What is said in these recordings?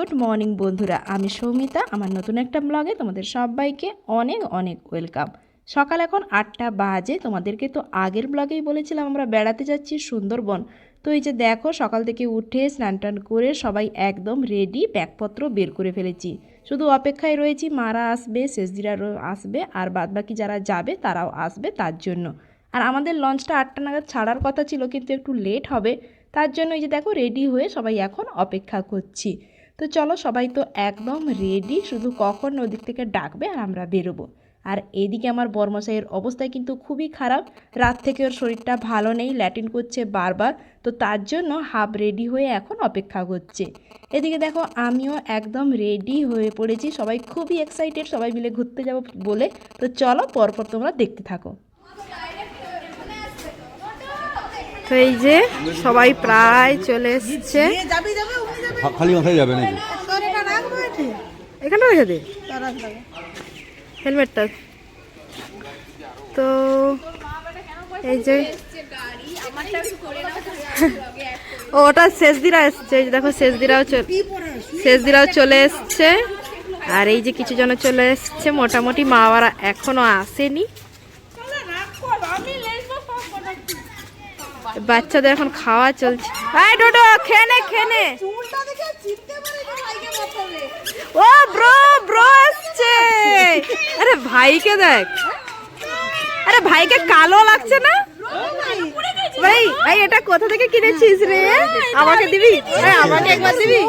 Good morning বন্ধুরা, আমি সৌমিতা। আমার নতুন একটা ব্লগে তোমাদের সবাইকে অনেক অনেক ওয়েলকাম। সকাল এখন 8টা বাজে। তোমাদেরকে তো আগের ব্লগেই বলেছিলাম আমরা বেড়াতে যাচ্ছি সুন্দরবন। তো এই যে দেখো, সকাল থেকে উঠে স্নান টান করে সবাই একদম রেডি, ব্যাগপত্র বের করে ফেলেছি। শুধু অপেক্ষায় রয়েছি, মারা আসবে, শেষদিরা আসবে, আর বাদবাকি যারা যাবে তারাও আসবে তার জন্য। আর আমাদের লঞ্চটা 8টা নাগাদ ছাড়ার কথা ছিল, কিন্তু একটু লেট হবে। তার জন্য এই যে দেখো রেডি হয়ে সবাই এখন অপেক্ষা করছি। তো চলো, সবাই তো একদম রেডি, শুধু কখন ওদিক থেকে ডাকবে আর আমরা বেরোবো। আর এদিকে আমার বরমশাইয়ের অবস্থা কিন্তু খুবই খারাপ। রাত থেকে ওর শরীরটা ভালো নেই, ল্যাটিন করছে বারবার। তো তার জন্য হাফ রেডি হয়ে এখন অপেক্ষা করছে। এদিকে দেখো আমিও একদম রেডি হয়ে পড়েছি। সবাই খুবই এক্সাইটেড, সবাই মিলে ঘুরতে যাবো বলে। তো চলো, পরপর তোমরা দেখতে থাকো। তো এই যে সবাই প্রায় চলে এসছে। খালি মাথায় যাবে নাকি? এখানটা রেখে দে হেলমেটটা। তো এই যে ওটা শেষদিরা এসছে, দেখো শেষদিরাও চলে এসছে। আর এই যে কিছু জন চলে এসছে, মোটামুটি মা বাবারা এখনো আসেনি। বাচ্চাদের এখন খাওয়া চলছে। ডোডো খেনে খেনে। ও ব্রো আসছে। আরে ভাইকে দেখ, আরে ভাইকে কালো লাগছে না? ভাই ভাই এটা কোথা থেকে কিনেছিস রে? আমাকে দিবি? আমাকে একবার দিবি?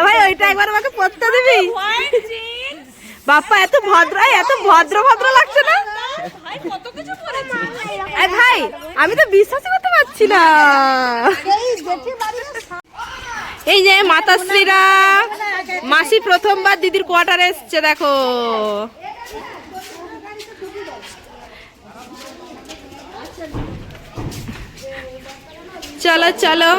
ভাই ওইটা একবার আমাকে পরতে দিবি? বাপ্পা এত ভদ্র ভদ্র লাগছে না ভাই? আমি তো বিশ্বাসই করতে পারছি না। এই যে মাতাশ্রীরা, মাসি প্রথমবার দিদির কোয়ার্টারে এসছে, দেখো। চলো চলো।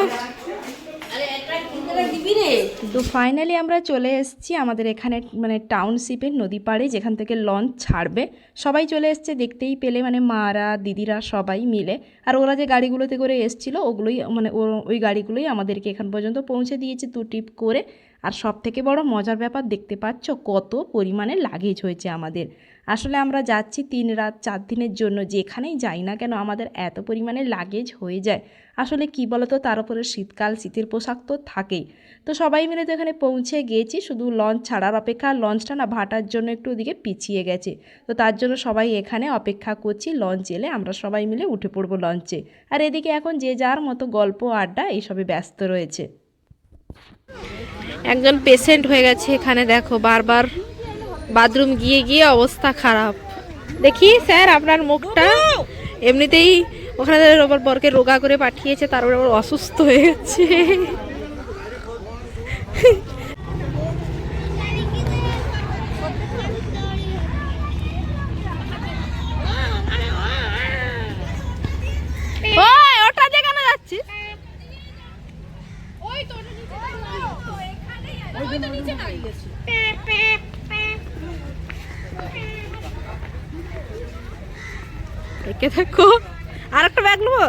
তো ফাইনালি আমরা চলে এসেছি আমাদের এখানে, মানে টাউনশিপের নদী পাড়ে, যেখান থেকে লঞ্চ ছাড়বে। সবাই চলে এসছে, দেখতেই পেলে, মানে মারা দিদিরা সবাই মিলে। আর ওরা যে গাড়িগুলোতে করে এসেছিলো ওগুলোই, মানে ওই গাড়িগুলোই আমাদেরকে এখান পর্যন্ত পৌঁছে দিয়েছে 2 ট্রিপ করে। আর সব থেকে বড় মজার ব্যাপার, দেখতে পাচ্ছ কত পরিমাণে লাগেজ হয়েছে আমাদের। আসলে আমরা যাচ্ছি 3 রাত 4 দিনের জন্য, যেখানেই যাই না কেন আমাদের এত পরিমাণে লাগেজ হয়ে যায়। আসলে কি বলতো, তার উপরে শীতকাল, শীতের পোশাক তো থাকেই। তো সবাই মিলে তো এখানে পৌঁছে গিয়েছি, শুধু লঞ্চ ছাড়ার অপেক্ষা। লঞ্চটা না ভাটার জন্য একটু ওদিকে পিছিয়ে গেছে, তো তার জন্য সবাই এখানে অপেক্ষা করছি। লঞ্চ এলে আমরা সবাই মিলে উঠে পড়বো লঞ্চে। আর এদিকে এখন যে যার মতো গল্প আড্ডা এইসবে ব্যস্ত রয়েছে। একজন পেশেন্ট হয়ে গেছে এখানে, দেখো বারবার বাথরুম গিয়ে গিয়ে অবস্থা খারাপ। দেখি স্যার আপনার মুখটা। এমনিতেই ওখানে ওর বরকে রোগা করে পাঠিয়েছে, তারপরে ওর অসুস্থ হয়ে গেছে। ওটা যে কেন যাচ্ছিস? একে দেখো, আর একটা ব্যাগ নেবো।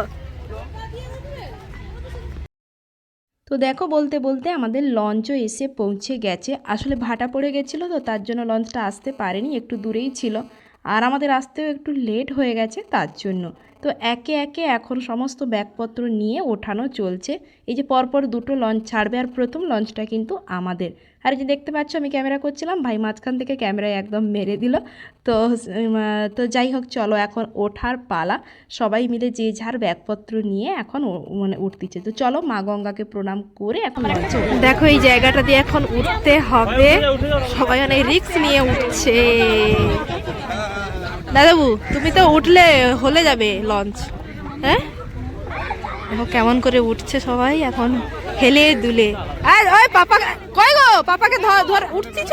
তো দেখো, বলতে বলতে আমাদের লঞ্চও এসে পৌঁছে গেছে। আসলে ভাটা পড়ে গেছিলো, তো তার জন্য লঞ্চটা আসতে পারেনি, একটু দূরেই ছিল। আর আমাদের আসতেও একটু লেট হয়ে গেছে তার জন্য। তো একে একে এখন সমস্ত ব্যাগপত্র নিয়ে ওঠানো চলছে। এই যে পরপর 2টো লঞ্চ ছাড়বে, আর প্রথম লঞ্চটা কিন্তু আমাদের। আর এই যে দেখতে পাচ্ছ আমি ক্যামেরা করছিলাম, ভাই মাঝখান থেকে ক্যামেরায় একদম মেরে দিল। তো যাই হোক, চলো এখন ওঠার পালা। সবাই মিলে যে যার ব্যাগপত্র নিয়ে এখন মানে উঠতেছে। তো চলো, মা গঙ্গাকে প্রণাম করে এখন লঞ্চে। দেখো এই জায়গাটা দিয়ে এখন উঠতে হবে, সবাই অনেক রিস্ক নিয়ে উঠছে। দাদাবু তুমি তো উঠলে হলে যাবে লঞ্চ। হ্যাঁ দেখো কেমন করে উঠছে সবাই এখন, হেলে দুলে। আর ওই পাপা কই গো? পাপাকে ধর উঠছিস?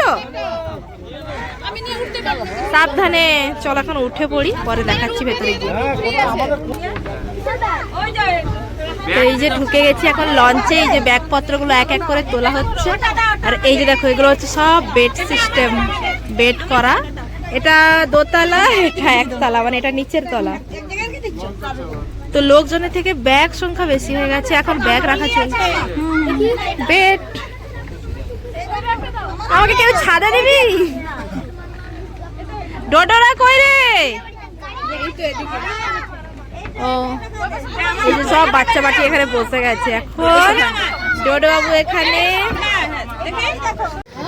সাবধানে চল, এখন উঠে পড়ি, পরে দেখাচ্ছি ভেতরে গিয়ে। এই যে ঢুকে গেছি এখন লঞ্চে। এই যে ব্যাগপত্রগুলো এক এক করে তোলা হচ্ছে। আর এই যে দেখো, এগুলো হচ্ছে সব বেড সিস্টেম, বেড করা। এটা দোতলা, এটা একতলা, মানে এটা নিচের তলা। তো লোকজনের থেকে ব্যাগ সংখ্যা বেশি হয়ে গেছে, এখন ব্যাগ রাখা চলছে। বেড, আমাকে কেউ ছাদে দিবি? ডোডোরা কই রে? ও এই যে সব বাচ্চা বাচ্চা এখানে বসে গেছে, এখন ডোডো বাবু এখানে।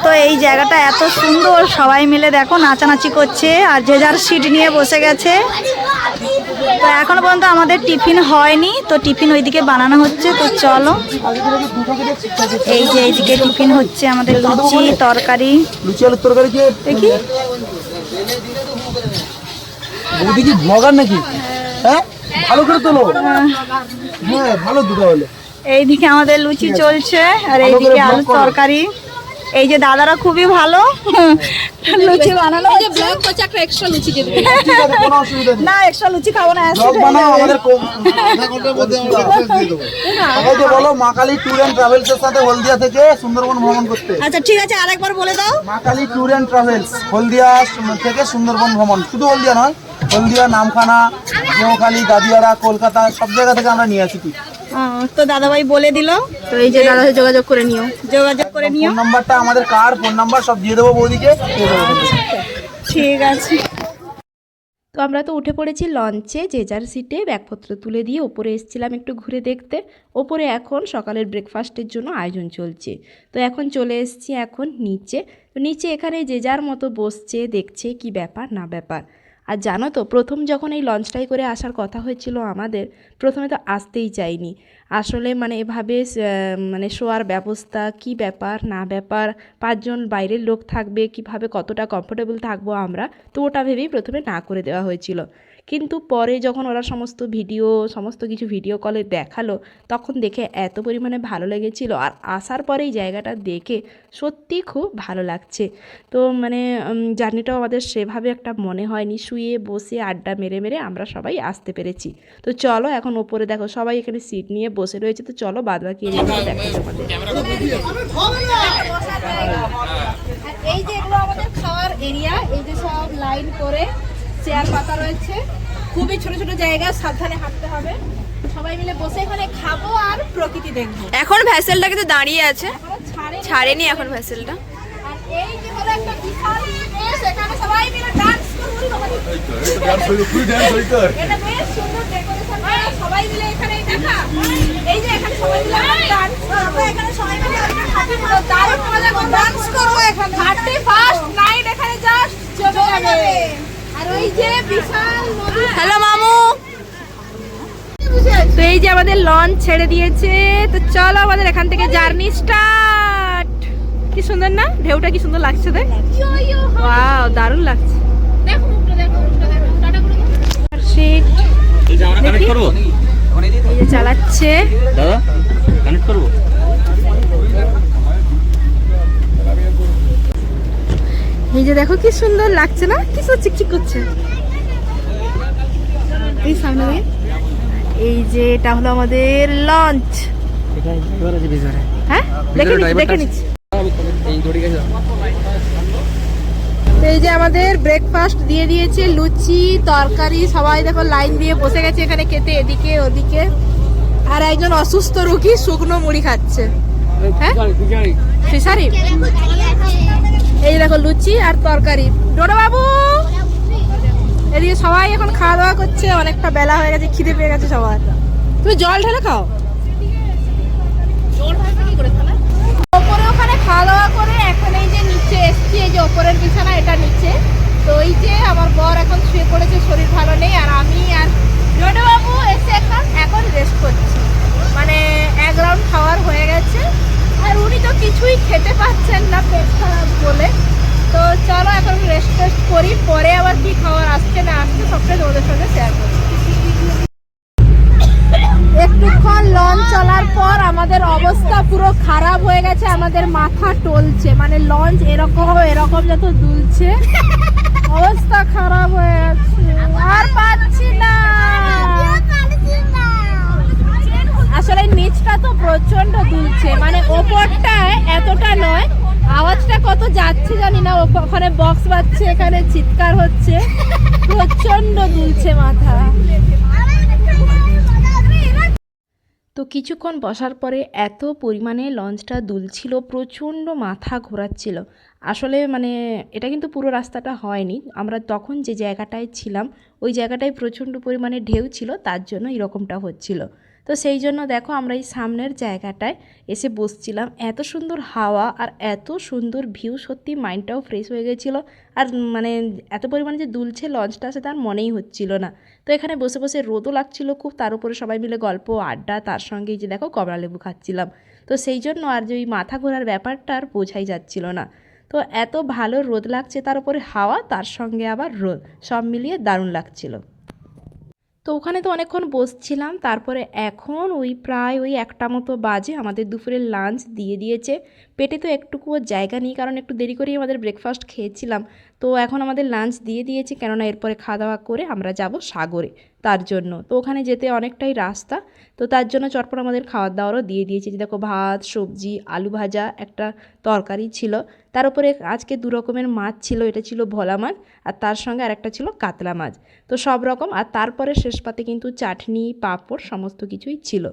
তো এই জায়গাটা এত সুন্দর, সবাই মিলে দেখো নাচানাচি করছে আর যে যার সিট নিয়ে বসে গেছে। তো এখনো পর্যন্ত আমাদের টিফিন হয়নি, তো টিফিন ওইদিকে বানানো হচ্ছে। তো চলো, এই যে এইদিকে টিফিন হচ্ছে আমাদের, লুচি তরকারি। লুচি আলুর তরকারি কি দেখি বৌদি কি ব্লগার নাকি? হ্যাঁ ভালো করে তোলো, হ্যাঁ ভালো দুটো হলো। এইদিকে আমাদের লুচি চলছে আর এইদিকে আলু তরকারি। এই যে দাদারা খুবই ভালো লুচি বানানো, এই যে ব্লগ করছে, একটা এক্সট্রা লুচি দিয়ে দেবে। ঠিক আছে, কোনো অসুবিধা নেই। না এক্সট্রা লুচি খাবো না, ব্লগ বানাও, আমাদের আধা ঘন্টার মধ্যে আমরা অ্যাক্সেস দিয়ে দেবো। সবাইকে বলো মা কালী ট্যুর এন্ড ট্রাভেলস এর সাথে হলদিয়া থেকে সুন্দরবন ভ্রমণ করতে। আচ্ছা ঠিক আছে, আরেকবার বলে দাও। মা কালী ট্যুর এন্ড ট্রাভেলস হলদিয়া থেকে সুন্দরবন ভ্রমণ, শুধু হলদিয়া নয়, হলদিয়া, নামখানা, নোয়াখালী, গাদিয়াড়া, কলকাতা সব জায়গা থেকে আমরা নিয়ে আসি। তো দাদাভাই বলে দিল, তো এই যে দাদা যোগাযোগ করে নিও, যোগাযোগ করে নিও। ফোন নাম্বারটা আমাদের কার ফোন নাম্বার সব দিয়ে দেবো বৌদিকে, দিয়ে দেবো। ঠিক আছে। তো আমরা তো উঠে পড়েছি লঞ্চে, যে যার সিটে ব্যাগপত্র তুলে দিয়ে ওপরে এসেছিলাম একটু ঘুরে দেখতে। ওপরে এখন সকালের ব্রেকফাস্টের জন্য আয়োজন চলছে। তো এখন চলে এসেছি এখন নিচে। তো নিচে এখানে যে যার মতো বসছে, দেখছে কি ব্যাপার না ব্যাপার। আর জানো তো, প্রথম যখন এই লঞ্চটাই করে আসার কথা হয়েছিল আমাদের, প্রথমে তো আসতেই চাইনি। আসলে মানে এভাবে মানে শোয়ার ব্যবস্থা কি ব্যাপার না ব্যাপার, 5 জন বাইরের লোক থাকবে, কিভাবে কতটা কমফোর্টেবল থাকবো আমরা, তো ওটা ভেবেই প্রথমে না করে দেওয়া হয়েছিল। কিন্তু পরে যখন ওরা সমস্ত কিছু ভিডিও কলে দেখালো, তখন দেখে এত পরিমাণে ভালো লেগেছিল। আর আসার পরে এই জায়গাটা দেখে সত্যি খুব ভালো লাগছে। তো মানে জার্নিটাও আমাদের সেভাবে একটা মনে হয়নি, শুয়ে বসে আড্ডা মেরে মেরে আমরা সবাই আসতে পেরেছি। তো চলো এখন ওপরে দেখো সবাই এখানে সিট নিয়ে বসে রয়েছে। তো চলো বাদবাকি এরিয়াগুলো দেখাই তোমাদের। এই যে এগুলো আমাদের খাওয়ার এরিয়া, এই যে সব লাইন করে চেয়ার পাতা রয়েছে, খুবই ছোট ছোট জায়গা, সাবধানে হাঁটতে হবে। সবাই মিলে বসে এখানে খাবো আর প্রকৃতি দেখবো। এখন ভ্যাসেলটা কিন্তু দাঁড়িয়ে আছে, এখনো ছাড়েনি এখন ভ্যাসেলটা। আর এই যে হলো একটা বিশাল স্পেস, এখানে সবাই মিলে ডান্স করবো। এটা বেশ সুন্দর ডেকোরেশন করা, সবাই মিলে এখানে দেখা, এই যে এখানে সবাই মিলে ডান্স করবো, এখানে সবাই মিলে দারুণ মজা করে ডান্স করবো। এখানে 31st নাইট এখানে জাস্ট জমে যাবে। আর ওই যে বিশাল নদী। হ্যালো মামু। তো এই যে আমাদের লঞ্চ ছেড়ে দিয়েছে, তো চলো আমাদের এখান থেকে জার্নি স্টার্ট। কি সুন্দর না, ঢেউটা কি সুন্দর লাগছে দেখ, ওয়াও দারুণ লাগছে। সিট দেখি, এই যে চালাচ্ছে দাদা, কানেক্ট করবো। এই যে দেখো কি সুন্দর লাগছে না, কি সুন্দর চিকচিক করছে। এই সামনে এই যে এটা হলো আমাদের লঞ্চ। হ্যাঁ দেখে নিচ্ছি। এই যে আমাদের ব্রেকফাস্ট দিয়ে দিয়েছে, লুচি তরকারি, সবাই দেখো লাইন দিয়ে বসে গেছে এখানে খেতে, এদিকে ওদিকে। আর একজন অসুস্থ রোগী শুকনো মুড়ি খাচ্ছে। হ্যাঁ ফিশারি, এই দেখো লুচি আর তরকারি। ডোডো বাবু এদিকে সবাই এখন খাওয়া দাওয়া করছে, অনেকটা বেলা হয়ে গেছে, খিদে পেয়ে গেছে সবার। তুমি জল ঢেলে খাও। ওপরে ওখানে খাওয়া দাওয়া করে এখন এই যে নিচে এসছি, এই যে ওপরের বিছানা এটা নিচে। তো এই যে আমার বর এখন শুয়ে পড়েছে, শরীর ভালো নেই। আর আমি আর ডোডো বাবু এসে এখন রেস্ট করছি, মানে 1 রাউন্ড খাওয়ার হয়ে গেছে। আর উনি তো কিছুই খেতে পাচ্ছেন না পেট খারাপ বলে। তো চলো এখন রেস্ট করি, পরে আবার কি খাবার আসছে না আসছে সবটাই তোমাদের সঙ্গে শেয়ার করবো। একটুক্ষণ লঞ্চ চলার পর আমাদের অবস্থা পুরো খারাপ হয়ে গেছে, আমাদের মাথা টলছে, মানে লঞ্চ এরকম যত দুলছে অবস্থা খারাপ হয়ে যাচ্ছে, আর পাচ্ছি না। আসলে নিচটা তো প্রচন্ড দুলছে, মানে ওপরটায় এতটা নয়, আওয়াজটা কত যাচ্ছে জানি না। ওখানে বক্স বাজছে, এখানে চিৎকার হচ্ছে, প্রচন্ড দুলছে মাথা। কিছুক্ষণ বসার পরে এত পরিমাণে লঞ্চটা দুলছিল, প্রচণ্ড মাথা ঘোরাচ্ছিল। আসলে মানে এটা কিন্তু পুরো রাস্তাটা হয়নি, আমরা তখন যে জায়গাটায় ছিলাম ওই জায়গাটায় প্রচণ্ড পরিমাণে ঢেউ ছিল, তার জন্য এরকমটা হচ্ছিল। তো সেই জন্য দেখো আমরা এই সামনের জায়গাটায় এসে বসছিলাম, এত সুন্দর হাওয়া আর এত সুন্দর ভিউ, সত্যি মাইন্ডটাও ফ্রেশ হয়ে গেছিলো। আর মানে এত পরিমাণে যে দুলছে লঞ্চটা সেটা আর মনেই হচ্ছিল না। তো এখানে বসে বসে রোদও লাগছিল খুব, তার উপরে সবাই মিলে গল্প আড্ডা, তার সঙ্গে এই যে দেখো কমলা লেবু খাচ্ছিলাম। তো সেই জন্য আর যে ওই মাথা ঘোরার ব্যাপারটা আর বোঝাই যাচ্ছিল না। তো এত ভালো রোদ লাগছে, তার উপরে হাওয়া, তার সঙ্গে আবার রোদ, সব মিলিয়ে দারুণ লাগছিল। তো ওখানে তো অনেকক্ষণ বসছিলাম, তারপরে এখন ওই প্রায় ওই 1টা মতো বাজে, আমাদের দুপুরের লাঞ্চ দিয়ে দিয়েছে। পেটে তো একটুকুও জায়গা নেই, কারণ একটু দেরি করেই আমাদের ব্রেকফাস্ট খেয়েছিলাম। তো এখন আমাদের লাঞ্চ দিয়ে দিয়েছে, কেননা এরপরে খাওয়া দাওয়া করে আমরা যাব সাগরে, তার জন্য। তো ওখানে যেতে অনেকটাই রাস্তা, তো তার জন্য চটপট আমাদের খাওয়ার দাওয়ারও দিয়ে দিয়েছে। যে দেখো ভাত, সবজি, আলু ভাজা, একটা তরকারি ছিল, তার উপরে আজকে 2 রকমের মাছ ছিল, এটা ছিল ভোলা মাছ আর তার সঙ্গে আরেকটা ছিল কাতলা মাছ। তো সব রকম, আর তারপরে শেষ পাতে কিন্তু চাটনি, পাঁপড়, সমস্ত কিছুই ছিল।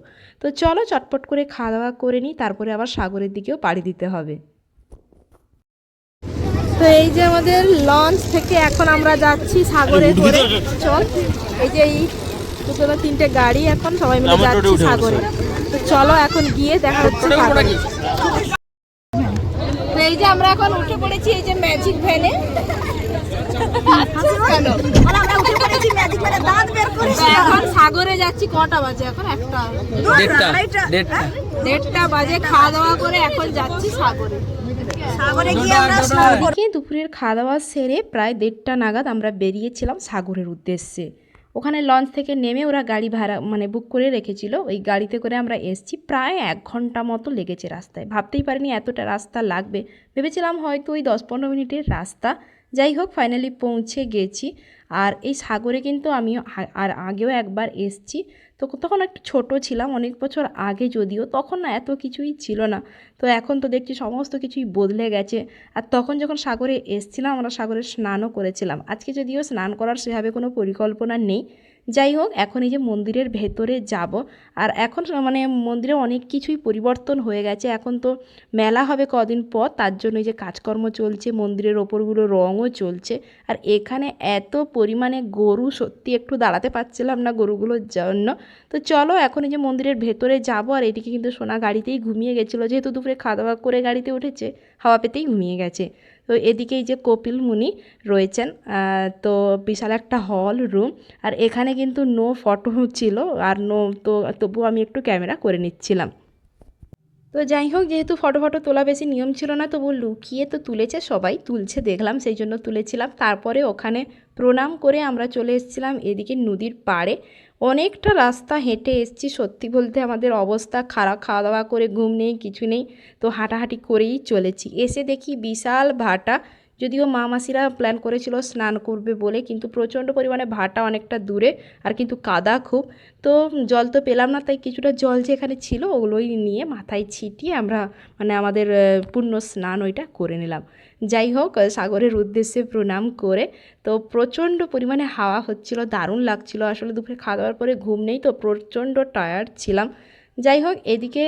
তো চলো চটপট করে খাওয়া দাওয়া করে নিই, তারপরে আবার সাগরের দিকেও পাড়ি দিতে হবে। তো এই যে আমাদের লঞ্চ থেকে এখন আমরা যাচ্ছি সাগরে করে। চল, এই যে এই 2 না 3টে গাড়ি, এখন সবাই মিলে যাচ্ছি সাগরে। তো চলো এখন গিয়ে দেখা হচ্ছে সাগরে। তো এই যে আমরা এখন উঠে পড়েছি এই যে ম্যাজিক ভ্যানে। এখন সাগরে যাচ্ছি, কটা বাজে এখন? 1টা বাজে। খাওয়া দাওয়া করে এখন যাচ্ছি সাগরে। দুপুরের খাওয়া দাওয়া সেরে প্রায় 1:30 নাগাদ আমরা বেরিয়েছিলাম সাগরের উদ্দেশ্যে। ওখানে লঞ্চ থেকে নেমে ওরা গাড়ি ভাড়া মানে বুক করে রেখেছিল, ওই গাড়িতে করে আমরা এসেছি। প্রায় 1 ঘন্টা মতো লেগেছে রাস্তায়, ভাবতেই পারিনি এতটা রাস্তা লাগবে, ভেবেছিলাম হয়তো ওই 10-15 মিনিটের রাস্তা। যাই হোক, ফাইনালি পৌঁছে গেছি। আর এই সাগরে কিন্তু আমিও আর আগেও একবার এসেছি, তো তখন একটু ছোট ছিলাম, অনেক বছর আগে, যদিও তখন না এত কিছুই ছিল না। তো এখন তো দেখছি সমস্ত কিছুই বদলে গেছে। আর তখন যখন সাগরে এসেছিলাম আমরা সাগরে স্নানও করেছিলাম। আজকে যদিও স্নান করার সেভাবে কোনো পরিকল্পনা নেই। যাই হোক, এখন এই যে মন্দিরের ভেতরে যাব। আর এখন মানে মন্দিরে অনেক কিছুই পরিবর্তন হয়ে গেছে, এখন তো মেলা হবে কদিন পর, তার জন্য এই যে কাজকর্ম চলছে, মন্দিরের ওপরগুলো রঙও চলছে। আর এখানে এত পরিমাণে গরু, সত্যি একটু দাঁড়াতে পারছিলাম না গরুগুলোর জন্য। তো চলো এখন এই যে মন্দিরের ভেতরে যাব। আর এদিকে কিন্তু সোনা গাড়িতেই ঘুমিয়ে গেছিলো, যেহেতু দুপুরে খাওয়া দাওয়া করে গাড়িতে উঠেছে, হাওয়া পেতেই ঘুমিয়ে গেছে। তো এদিকে এই যে কপিল মুনি রয়েছেন, তো বিশাল একটা হল রুম। আর এখানে কিন্তু নো ফটো ছিল, আর নো, তো তবুও আমি একটু ক্যামেরা করে নিচ্ছিলাম। তো যাই হোক, যেহেতু ফটো তোলা বেশি নিয়ম ছিল না, তবু লুকিয়ে তো তুলেছে, সবাই তুলছে দেখলাম, সেই জন্য তুলেছিলাম। তারপরে ওখানে প্রণাম করে আমরা চলে এসেছিলাম এদিকে নদীর পাড়ে। অনেকটা রাস্তা হেঁটে এসেছি, সত্যি বলতে আমাদের অবস্থা খারাপ, খাওয়া দাওয়া করে ঘুম নেই, কিছু নেই, তো হাঁটাহাঁটি করেই চলেছি। এসে দেখি বিশাল ভাটা, যদিও মা মাসিরা প্ল্যান করেছিল স্নান করবে বলে, কিন্তু প্রচণ্ড পরিমাণে ভাটা, অনেকটা দূরে, আর কিন্তু কাদা খুব। তো জল তো পেলাম না, তাই কিছুটা জল যেখানে ছিল ওগুলোই নিয়ে মাথায় ছিটিয়ে আমরা মানে আমাদের পূর্ণ স্নান ওইটা করে নিলাম। যাই হোক, সাগরের উদ্দেশ্যে প্রণাম করে, তো প্রচণ্ড পরিমাণে হাওয়া হচ্ছিল, দারুণ লাগছিল। আসলে দুপুরে খাওয়া দাওয়ার পরে ঘুম নেই, তো প্রচণ্ড টায়ার্ড ছিলাম। যাই হোক, এদিকে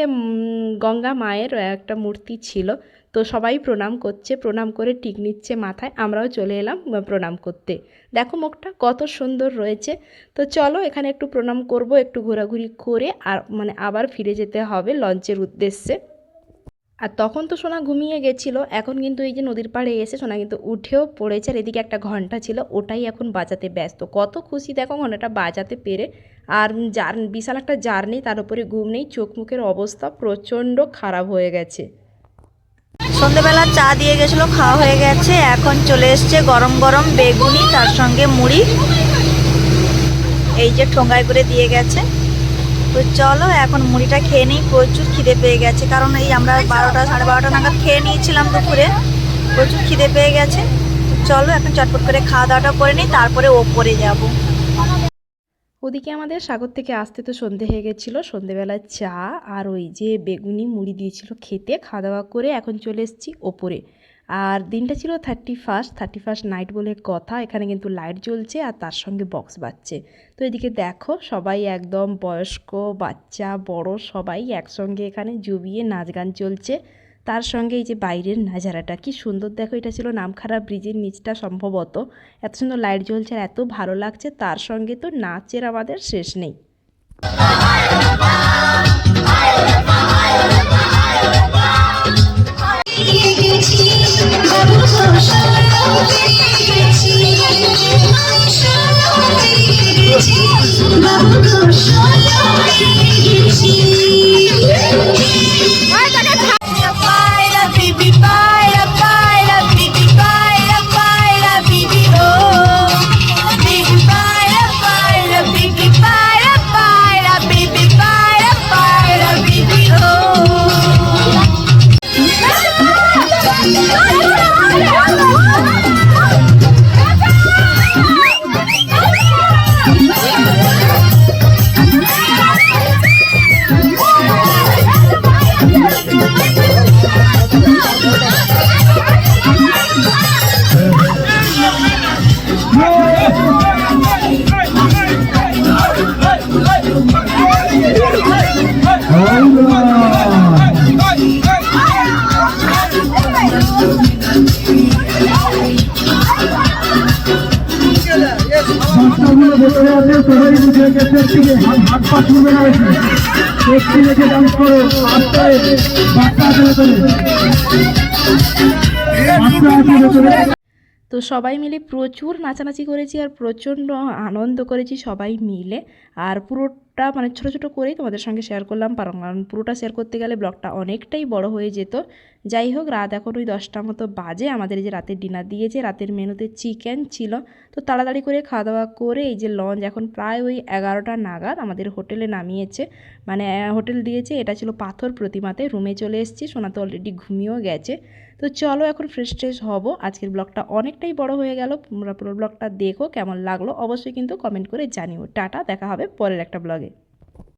গঙ্গা মায়ের একটা মূর্তি ছিল, তো সবাই প্রণাম করছে, প্রণাম করে টিক নিচ্ছে মাথায়, আমরাও চলে এলাম প্রণাম করতে। দেখো মুখটা কত সুন্দর রয়েছে। তো চলো এখানে একটু প্রণাম করব, একটু ঘোরাঘুরি করে আর মানে আবার ফিরে যেতে হবে লঞ্চের উদ্দেশ্যে। আর তখন তো সোনা ঘুমিয়ে গেছিলো, এখন কিন্তু এই যে নদীর পাড়ে এসে সোনা কিন্তু উঠেও পড়েছে। আর এদিকে একটা ঘন্টা ছিল, ওটাই এখন বাজাতে ব্যস্ত। কত খুশি দেখো ঘন্টাটা বাজাতে পেরে। আর বিশাল একটা জার্নি, তার উপরে ঘুম নেই, চোখ মুখের অবস্থা প্রচণ্ড খারাপ হয়ে গেছে। সন্ধ্যেবেলা চা দিয়ে গেছিলো, খাওয়া হয়ে গেছে। এখন চলে এসছে গরম গরম বেগুনি, তার সঙ্গে মুড়ি, এই যে ঠোঙ্গায় করে দিয়ে গেছে। তো চলো এখন মুড়িটা খেয়ে নিই, প্রচুর খিদে পেয়ে গেছে, কারণ এই আমরা 12টা সাড়ে 12টা নাগাদ খেয়ে নিয়েছিলাম দুপুরে, প্রচুর খিদে পেয়ে গেছে। তো চলো এখন চটপট করে খাওয়া দাওয়াটা করে নিই, তারপরে ওপরে যাব। ওদিকে আমাদের সাগর থেকে আসতে তো সন্ধে হয়ে গেছিলো, সন্ধেবেলায় চা আর ওই যে বেগুনি মুড়ি দিয়েছিল খেতে, খাওয়া দাওয়া করে এখন চলে এসেছি ওপরে। আর দিনটা ছিল 31st নাইট বলে কথা। এখানে কিন্তু লাইট জ্বলছে আর তার সঙ্গে বক্স বাজছে। তো এদিকে দেখো সবাই একদম বয়স্ক বাচ্চা বড় সবাই একসঙ্গে এখানে জুবিয়ে নাচ গান চলছে। তার সঙ্গে এই যে বাইরের নাজারাটা কি সুন্দর দেখো, এটা ছিল নামখানা ব্রিজের নিচটা সম্ভবত। এত সুন্দর লাইট জ্বলছে আর এত ভালো লাগছে, তার সঙ্গে তো নাচের আমাদের শেষ নেই। তো সবাই মিলে প্রচুর নাচানাচি করেছি আর প্রচণ্ড আনন্দ করেছি সবাই মিলে। আর পুরোটা মানে ছোটো ছোটো করেই তোমাদের সঙ্গে শেয়ার করলাম, কারণ পুরোটা শেয়ার করতে গেলে ব্লগটা অনেকটাই বড় হয়ে যেত। যাই হোক, রাত এখন ওই 10টা মতো বাজে। আমাদের এই যে রাতের ডিনার দিয়েছে, রাতের মেনুতে চিকেন ছিল। তো তাড়াতাড়ি করে খাওয়া দাওয়া করে এই যে লঞ্চ এখন প্রায় ওই 11টা নাগাদ আমাদের হোটেলে নামিয়েছে, মানে হোটেল দিয়েছে। এটা ছিল পাথর প্রতিমাতে। রুমে চলে এসেছি, সোনা তো অলরেডি ঘুমিয়েও গেছে। তো চলো এখন ফ্রেশ ট্রেশ হবো। আজকের ব্লগটা অনেকটাই বড় হয়ে গেল। তোমরা পুরো ব্লগটা দেখো, কেমন লাগলো অবশ্যই কিন্তু কমেন্ট করে জানিও। টাটা, দেখা হবে পরের একটা ব্লগে।